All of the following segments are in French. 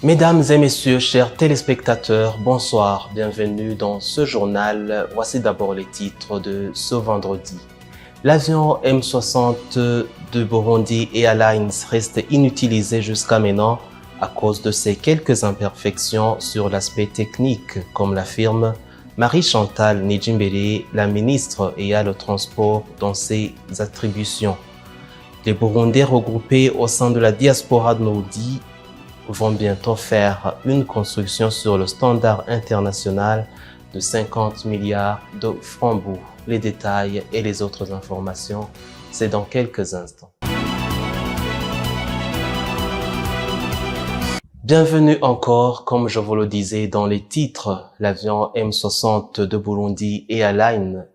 Mesdames et messieurs, chers téléspectateurs, bonsoir, bienvenue dans ce journal. Voici d'abord les titres de ce vendredi. L'avion M60 de Burundi Airlines reste inutilisé jusqu'à maintenant à cause de ses quelques imperfections sur l'aspect technique, comme l'affirme Marie-Chantal Nijimbere, la ministre ayant le transport dans ses attributions. Les Burundais regroupés au sein de la diaspora Nodi vont bientôt faire une construction sur le standard international de 50 milliards de francs. Les détails et les autres informations, c'est dans quelques instants. Bienvenue encore, comme je vous le disais dans les titres, l'avion M60 de Burundi Airlines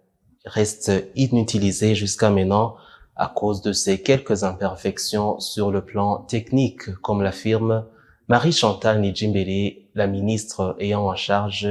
reste inutilisé jusqu'à maintenant à cause de ses quelques imperfections sur le plan technique, comme l'affirme Marie-Chantal Nijimbere, la ministre ayant en charge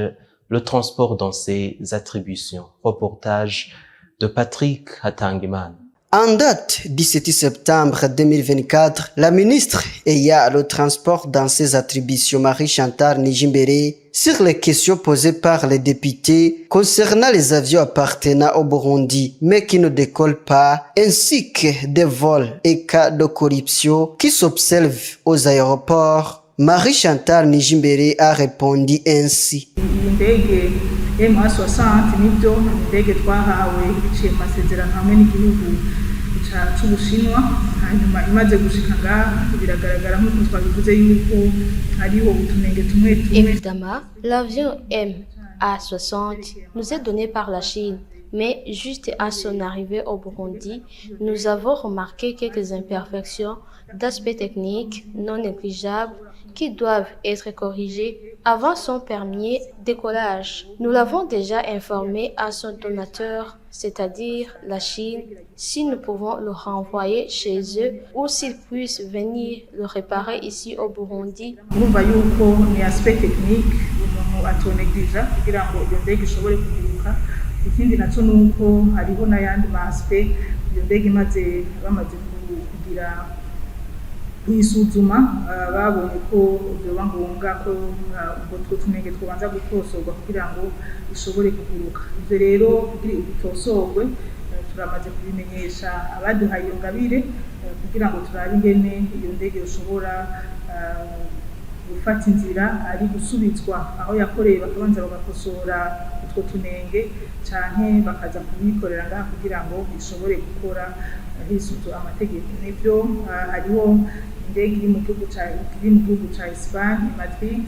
le transport dans ses attributions. Reportage de Patrick Hatangiman. En date 17 septembre 2024, la ministre ayant le transport dans ses attributions Marie-Chantal Nijimbere sur les questions posées par les députés concernant les avions appartenant au Burundi mais qui ne décollent pas, ainsi que des vols et cas de corruption qui s'observent aux aéroports, Marie-Chantal Nijimbere a répondu ainsi. M60 nibyo indege twahawe biciye amasezerano hamwe n'igihugu cy'Ubushinwa hanyuma imaze gushika ngaha biragaragara nk'uko twabivuze yuko hariho utunenge tumwe. Évidemment, l'avion MA60 nous est donné par la Chine, mais juste à son arrivée au Burundi, nous avons remarqué quelques imperfections d'aspect technique non négligeables qui doivent être corrigées avant son premier décollage. Nous l'avons déjà informé à son donateur, c'est-à-dire la Chine, si nous pouvons le renvoyer chez eux ou s'ils puissent venir le réparer ici au Burundi. Urumva yuko ni aspect technique umuntu atonegija kugira ngo iyo ndege ishobore kuguruka. Ikindi naco nuko hariho n'ayandi ma aspect iyo ndege bamaze kugira kuyisuzuma babonye ko byoba ngombwa ko ubwo tunenge twabanza gutosorwa kugira ngo ishobore kuguruka. Ivyo rero kugira utosorwe turamaze kubimenyesha abaduhaye iyo ngabire kugira ngo turabe ingene iyo ndege ishobora gufata inzira ari gusubizwa aho yakoreye bakabanza bagakosora utwo tunenge canke bakaza kubikorera ngaha kugira ngo ishobore gukora hisuzwa amategeko. Nivyo hariho indege iri mu gihugu ca Espagne, Madrid.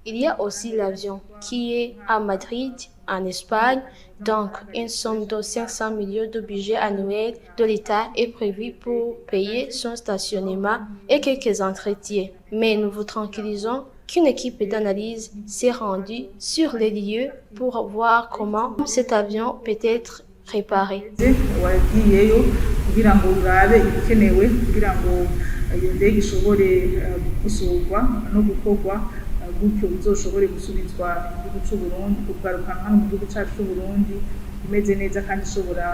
Il y a aussi l'avion qui est à Madrid, en Espagne, donc une somme de 500 millions de budget annuel de l'État est prévue pour payer son stationnement et quelques entretiens. Mais nous vous tranquillisons qu'une équipe d'analyse s'est rendue sur les lieux pour voir comment cet avion peut être réparé. Wagiyeyo kugira ngo urabe ibikenewe kugira ngo iyo ndege ishobore gukosorwa no gukorwa gutyo bizoshobore gusubizwa igihugu cy'u Burundi kugarukanwa hano mu gihugu cyacu cy'u Burundi imeze neza kandi ishobora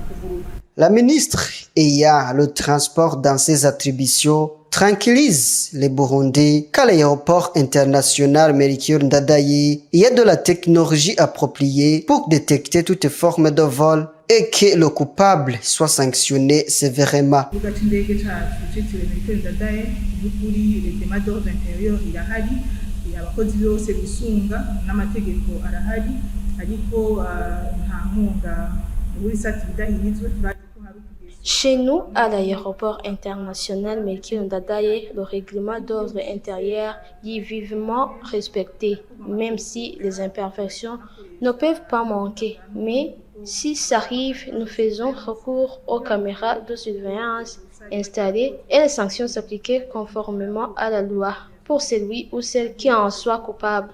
kuvuruka. La ministre ayant le transport dans ses attributions tranquillise les Burundais qu'à l'aéroport international Melchior Ndadaye, il y a de la technologie appropriée pour détecter toute forme de vol et que le coupable soit sanctionné sévèrement. Abakozi bose bisunga n'amategeko arahari ariko nta nkunga muri satida yizwe. Chez nous, à l'aéroport international Melchior Ndadaye, le règlement d'ordre intérieur est vivement respecté, même si les imperfections ne peuvent pas manquer. Mais si ça arrive, nous faisons recours aux caméras de surveillance installées et les sanctions s'appliquent conformément à la loi pour celui ou celle qui en soit coupable.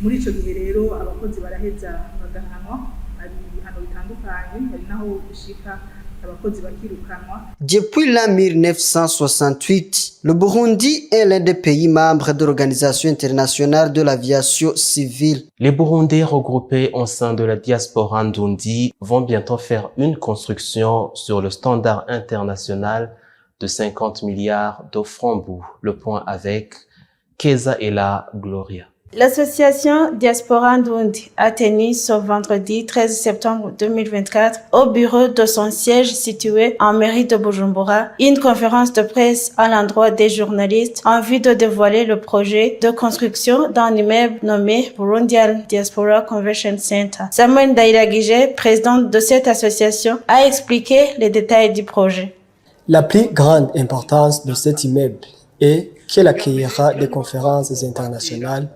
Muri ico gihe rero abakozi baraheza bagahanwa ari bihano bitandukanye ari naho bishika abakozi bakirukanwa. Depuis l'an 1968, le Burundi est l'un des pays membres de l'Organisation internationale de l'aviation civile. Les Burundais regroupés au sein de la diaspora Ndundi vont bientôt faire une construction sur le standard international de 50 milliards de francs. Le point avec Keza et la Gloria. L'association Diaspora Ndundi a tenu ce vendredi 13 septembre 2024 au bureau de son siège situé en mairie de Bujumbura une conférence de presse à l'endroit des journalistes en vue de dévoiler le projet de construction d'un immeuble nommé Burundian Diaspora Convention Center. Samuel Ndairagije, président de cette association, a expliqué les détails du projet. La plus grande importance de cet immeuble est qu'il accueillera des conférences internationales,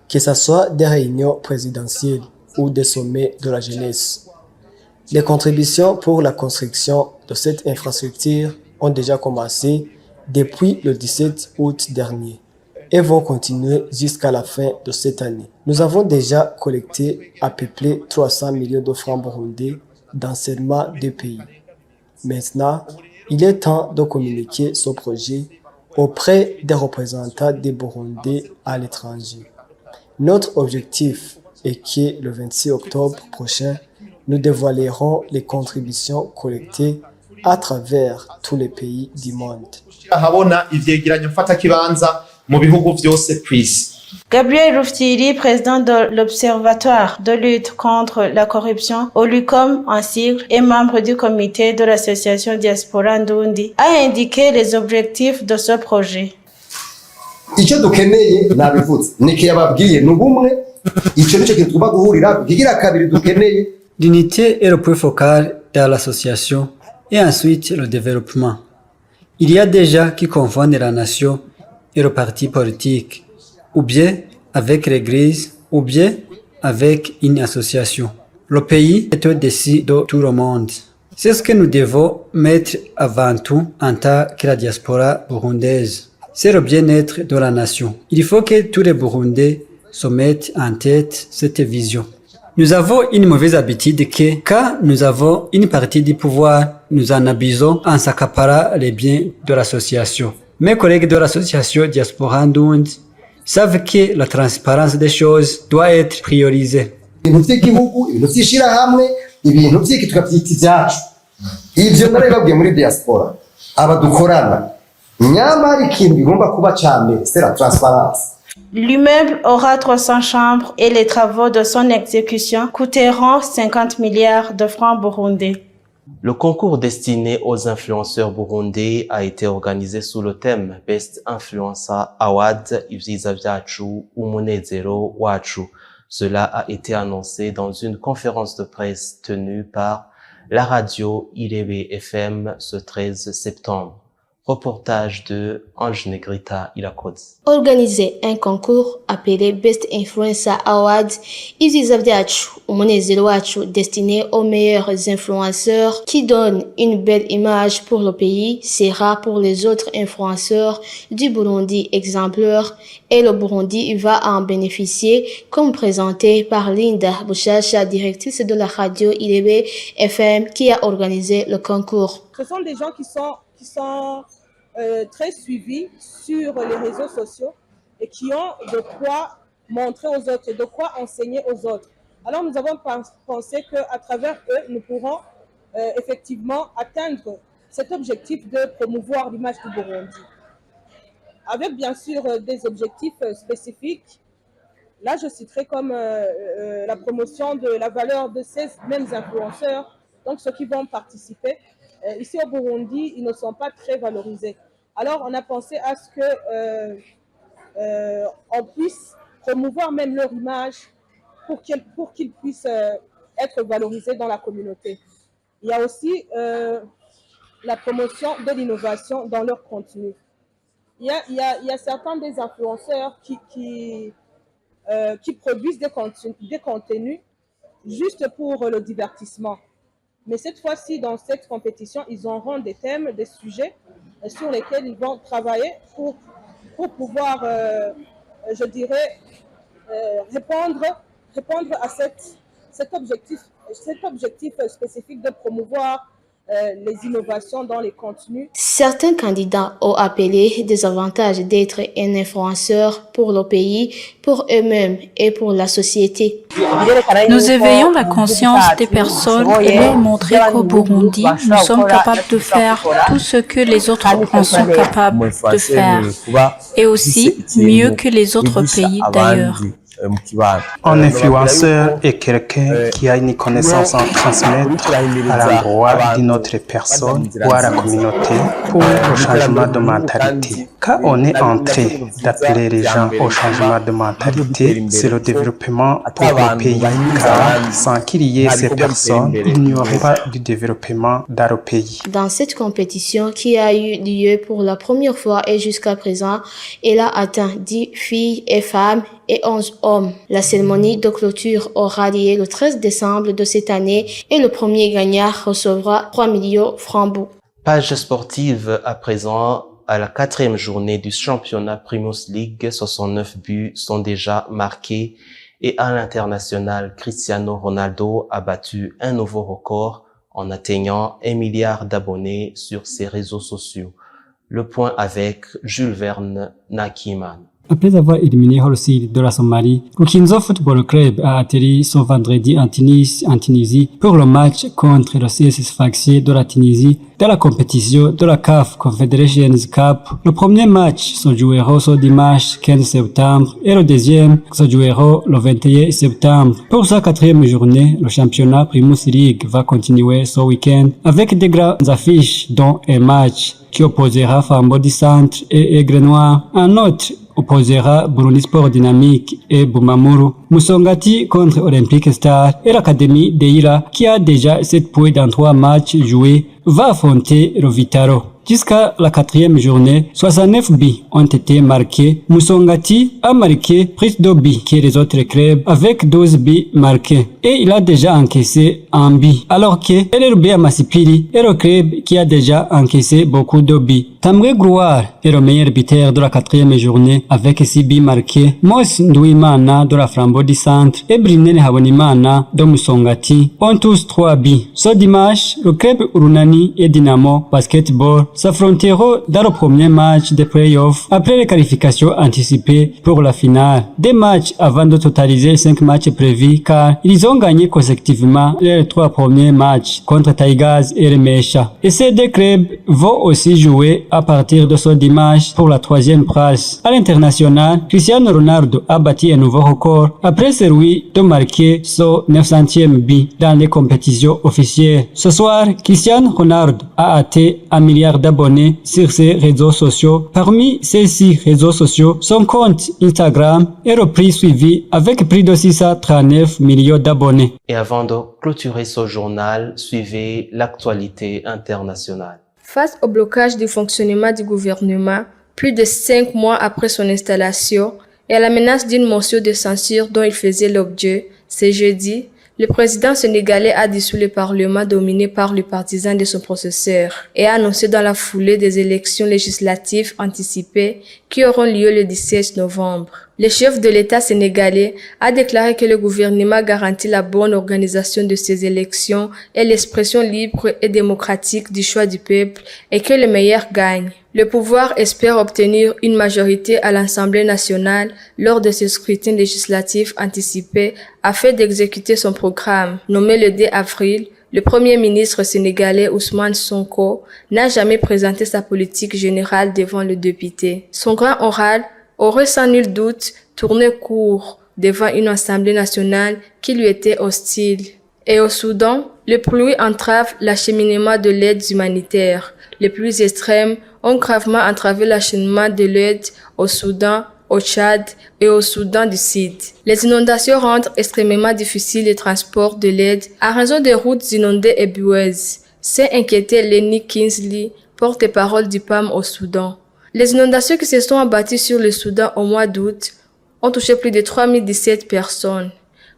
que ce soit des réunions présidentielles ou des sommets de la jeunesse. Les contributions pour la construction de cette infrastructure ont déjà commencé depuis le 17 août dernier et vont continuer jusqu'à la fin de cette année. Nous avons déjà collecté à peu près 300 millions de francs burundais dans seulement 2 pays. Maintenant, il est temps de communiquer ce projet auprès des représentants des Burundais à l'étranger. Notre objectif est que le 26 octobre prochain, nous dévoilerons les contributions collectées à travers tous les pays du monde. Gabriel Rufyiri, président de l'Observatoire de lutte contre la corruption, OLUCOM en sigle, et membre du comité de l'association Diaspora Ndundi, a indiqué les objectifs de ce projet. Icyo dukeneye nabivutse nikiyababwiye nubumwe icyo nicyo kituma guhurira bigira kabiri dukeneye. L'unité est le point focal de l'association et ensuite le développement. Il y a déjà qui confondent la nation et le parti politique, ou bien avec l'église, ou bien avec une association. Le pays est au-dessus de tout le monde. C'est ce que nous devons mettre avant tout en tant que la diaspora burundaise. C'est le bien-être de la nation. Il faut que tous les Burundais se mettent en tête cette vision. Nous avons une mauvaise habitude que quand nous avons une partie du pouvoir, nous en abusons en s'accaparant les biens de l'association. Mes collègues de l'association Diaspora Ndundi savent que la transparence des choses doit être priorisée. Ibintu by'igihugu, ibintu by'ishirahamwe, ibintu by'iki tukabyita ibyacu. Ibyo narababwiye muri diaspora abadukorana. L'immeuble aura 300 chambres et les travaux de son exécution coûteront 50 milliards de francs burundais. Le concours destiné aux influenceurs burundais a été organisé sous le thème Best Influencer Award Ivyiza vyacu umunezero wacu. Cela a été annoncé dans une conférence de presse tenue par la radio Irebe FM ce 13 septembre. Reportage de Ange Negrita Ilakoz. Organiser un concours appelé Best Influencer Award, Ivyiza vyacu umunezero wacu, destiné aux meilleurs influenceurs qui donnent une belle image pour le pays, sera pour les autres influenceurs du Burundi exemplaires et le Burundi va en bénéficier, comme présenté par Linda Bouchacha, directrice de la radio Irebe FM qui a organisé le concours. Ce sont des gens qui sont très suivis sur les réseaux sociaux et qui ont de quoi montrer aux autres, de quoi enseigner aux autres. Alors nous avons pensé qu'à travers eux, nous pourrons effectivement atteindre cet objectif de promouvoir l'image du Burundi. Avec bien sûr des objectifs spécifiques. Là, je citerai comme la promotion de la valeur de ces mêmes influenceurs, donc ceux qui vont participer. Ici au Burundi, ils ne sont pas très valorisés. Alors, on a pensé à ce que on puisse promouvoir même leur image pour qu'ils puissent être valorisés dans la communauté. Il y a aussi la promotion de l'innovation dans leur contenu. Il y a certains des influenceurs qui produisent des contenus juste pour le divertissement. Mais cette fois-ci, dans cette compétition, ils auront des thèmes, des sujets sur lesquels ils vont travailler pour pouvoir, je dirais, répondre à cet objectif spécifique de promouvoir les innovations dans les contenus. Certains candidats ont appelé des avantages d'être un influenceur pour le pays, pour eux-mêmes et pour la société. Nous éveillons la conscience des personnes et leur montrer qu'au Burundi, nous sommes capables de faire tout ce que les autres en sont capables de faire, et aussi mieux que les autres pays d'ailleurs. Un influenceur est quelqu'un qui a une connaissance à transmettre à l'endroit d'une autre personne ou à la communauté pour le changement de mentalité. Quand on est en train d'appeler les gens au changement de mentalité, c'est le développement pour le pays, car sans qu'il y ait ces personnes, il n'y aurait pas de développement dans le pays. Dans cette compétition qui a eu lieu pour la première fois et jusqu'à présent, elle a atteint 10 filles et femmes et 11 hommes. La cérémonie de clôture aura lieu le 13 décembre de cette année et le premier gagnant recevra 3 millions francs. Page sportive à présent. À la 4e journée du championnat Primus League, 69 buts sont déjà marqués et à l'international, Cristiano Ronaldo a battu un nouveau record en atteignant 1 milliard d'abonnés sur ses réseaux sociaux. Le point avec Jules Verne Nakiman. Après avoir éliminé Hull City de la Somalie, Rukinzo Football Club a atterri ce vendredi en Tunisie pour le match contre le CS Sfaxien de la Tunisie dans la compétition de la CAF Confederations Cup. Le premier match se jouera ce dimanche 15 septembre et le deuxième se jouera le 21 septembre. Pour sa 4e journée, le championnat Primus League va continuer ce week-end avec des grandes affiches dont un match qui opposera Fambodi Centre et Aigle Noir. Un autre opposera Burundi Sport Dynamique et Bumamuru. Musongati contre Olympic Star et l'Académie d'Eira, qui a déjà 7 points dans 3 matchs joués, va affronter le Vitaro. Jusqu'à la 4e journée, 69 buts ont été marqués. Musongati a marqué plus de buts que les autres clubs avec 12 buts marqués. Et il a déjà encaissé un but. Alors que LRB Amasipiri est le club qui a déjà encaissé beaucoup de buts. Tamre Grouard est le meilleur buteur de la 4e journée avec 6 buts marqués. Mos Ndouimana de la Flambeau Centre et Brinene Habonimana de Musongati ont tous 3 buts. Ce dimanche, le club Urunani et Dynamo Basketball s'affronteront dans le premier match des playoffs après les qualifications anticipées pour la finale. Des matchs avant de totaliser 5 matchs prévus car ils ont gagné consécutivement les 3 premiers matchs contre Tigers et Remesha. Et ces 2 clubs vont aussi jouer à partir de ce dimanche pour la 3e place. À l'international, Cristiano Ronaldo a battu un nouveau record après celui de marquer son 900e but dans les compétitions officielles. Ce soir, Cristiano Ronaldo a atteint 1 milliard d'abonnés sur ses réseaux sociaux. Parmi ces 6 réseaux sociaux, son compte Instagram est le plus suivi avec plus de 639 millions d'abonnés. Et avant de clôturer ce journal, suivez l'actualité internationale. Face au blocage du fonctionnement du gouvernement, plus de 5 mois après son installation, et à la menace d'une motion de censure dont il faisait l'objet, ce jeudi, le président sénégalais a dissous le Parlement dominé par les partisans de son processeur et a annoncé dans la foulée des élections législatives anticipées qui auront lieu le 17 novembre. Le chef de l'État sénégalais a déclaré que le gouvernement garantit la bonne organisation de ces élections et l'expression libre et démocratique du choix du peuple et que le meilleur gagne. Le pouvoir espère obtenir une majorité à l'Assemblée nationale lors de ce scrutin législatif anticipé afin d'exécuter son programme. Nommé le 2 avril, le premier ministre sénégalais Ousmane Sonko n'a jamais présenté sa politique générale devant le député. Son grand oral aurait sans nul doute tourné court devant une Assemblée nationale qui lui était hostile. Et au Soudan, le pluie entrave l'acheminement de l'aide humanitaire. Les pluies extrêmes ont gravement entravé l'acheminement de l'aide au Soudan, au Tchad et au Soudan du Sud. Les inondations rendent extrêmement difficile le transport de l'aide à raison des routes inondées et boueuses. S'est inquiété Lenny Kingsley, porte-parole du PAM au Soudan. Les inondations qui se sont abattues sur le Soudan au mois d'août ont touché plus de 3017 personnes.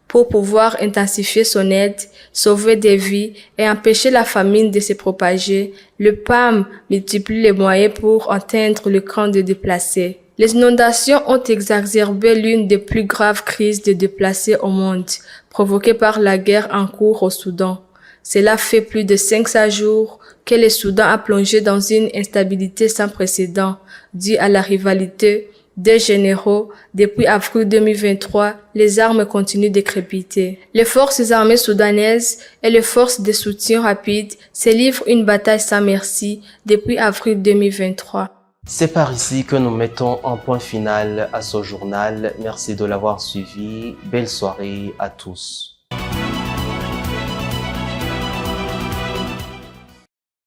Pour pouvoir intensifier son aide, sauver des vies et empêcher la famine de se propager, le PAM multiplie les moyens pour atteindre le camp de déplacés. Les inondations ont exacerbé l'une des plus graves crises de déplacés au monde, provoquée par la guerre en cours au Soudan. Cela fait plus de 500 jours que le Soudan a plongé dans une instabilité sans précédent due à la rivalité des généraux. Depuis avril 2023, les armes continuent de crépiter. Les forces armées soudanaises et les forces de soutien rapide se livrent une bataille sans merci depuis avril 2023. C'est par ici que nous mettons un point final à ce journal. Merci de l'avoir suivi. Belle soirée à tous.